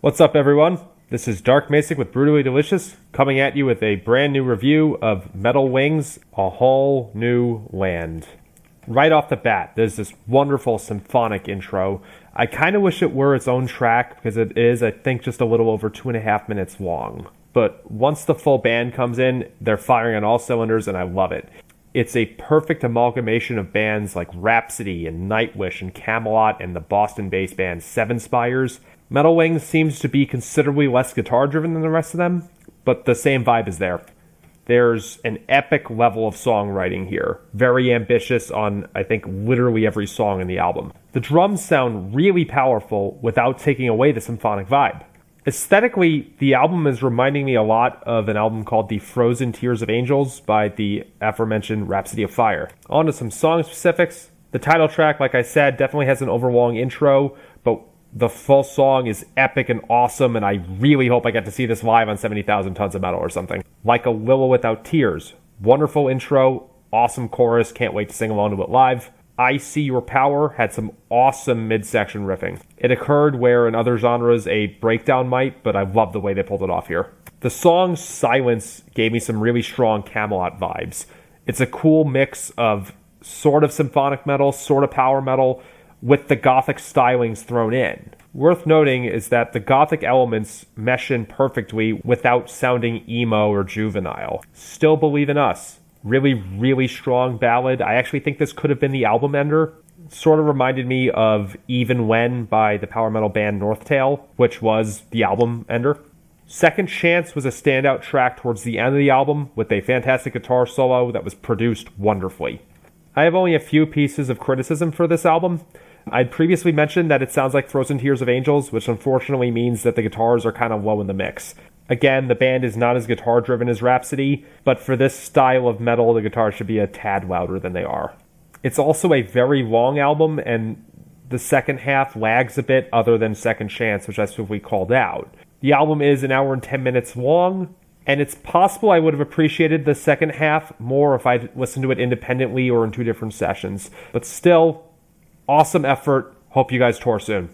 What's up, everyone? This is Dark Macek with Brutally Delicious, coming at you with a brand new review of Metal Wings, A Whole New Land. Right off the bat, there's this wonderful symphonic intro. I kind of wish it were its own track, because it is, I think, just a little over 2.5 minutes long. But once the full band comes in, they're firing on all cylinders, and I love it. It's a perfect amalgamation of bands like Rhapsody and Nightwish and Camelot and the Boston-based band Seven Spires. Metal Wings seems to be considerably less guitar-driven than the rest of them, but the same vibe is there. There's an epic level of songwriting here, very ambitious on, I think, literally every song in the album. The drums sound really powerful without taking away the symphonic vibe. Aesthetically, the album is reminding me a lot of an album called The Frozen Tears of Angels by the aforementioned Rhapsody of Fire. On to some song specifics. The title track, like I said, definitely has an overlong intro, but the full song is epic and awesome, and I really hope I get to see this live on 70,000 Tons of Metal or something. Like a Willow Without Tears. Wonderful intro, awesome chorus, can't wait to sing along to it live. I See Your Power had some awesome midsection riffing. It occurred where in other genres a breakdown might, but I love the way they pulled it off here. The song Silence gave me some really strong Camelot vibes. It's a cool mix of sort of symphonic metal, sort of power metal, with the gothic stylings thrown in. Worth noting is that the gothic elements mesh in perfectly without sounding emo or juvenile. Still Believe in Us. Really, really strong ballad. I actually think this could have been the album ender. Sort of reminded me of Even When by the power metal band Northtail, which was the album ender. Second Chance was a standout track towards the end of the album with a fantastic guitar solo that was produced wonderfully. I have only a few pieces of criticism for this album. I'd previously mentioned that it sounds like Frozen Tears of Angels, which unfortunately means that the guitars are kind of low in the mix. Again, the band is not as guitar-driven as Rhapsody, but for this style of metal, the guitars should be a tad louder than they are. It's also a very long album, and the second half lags a bit other than Second Chance, which I specifically called out. The album is 1 hour and 10 minutes long, and it's possible I would have appreciated the second half more if I'd listened to it independently or in 2 different sessions. But still, awesome effort. Hope you guys tour soon.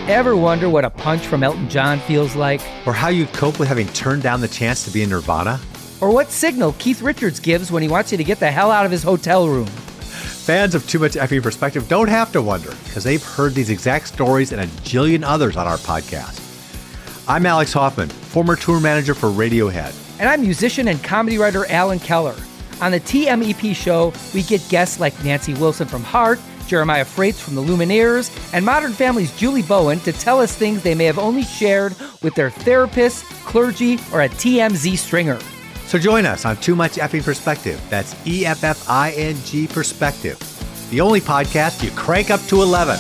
Ever wonder what a punch from Elton John feels like? Or how you'd cope with having turned down the chance to be in Nirvana? Or what signal Keith Richards gives when he wants you to get the hell out of his hotel room? Fans of Too Much Effing Perspective don't have to wonder, because they've heard these exact stories and a jillion others on our podcast. I'm Alex Hoffman, former tour manager for Radiohead. And I'm musician and comedy writer Alan Keller. On the TMEP show, we get guests like Nancy Wilson from Heart, Jeremiah Freites from the Lumineers, and Modern Family's Julie Bowen to tell us things they may have only shared with their therapist, clergy, or a TMZ stringer. So join us on Too Much Effing Perspective. That's EFFING Perspective. The only podcast you crank up to 11.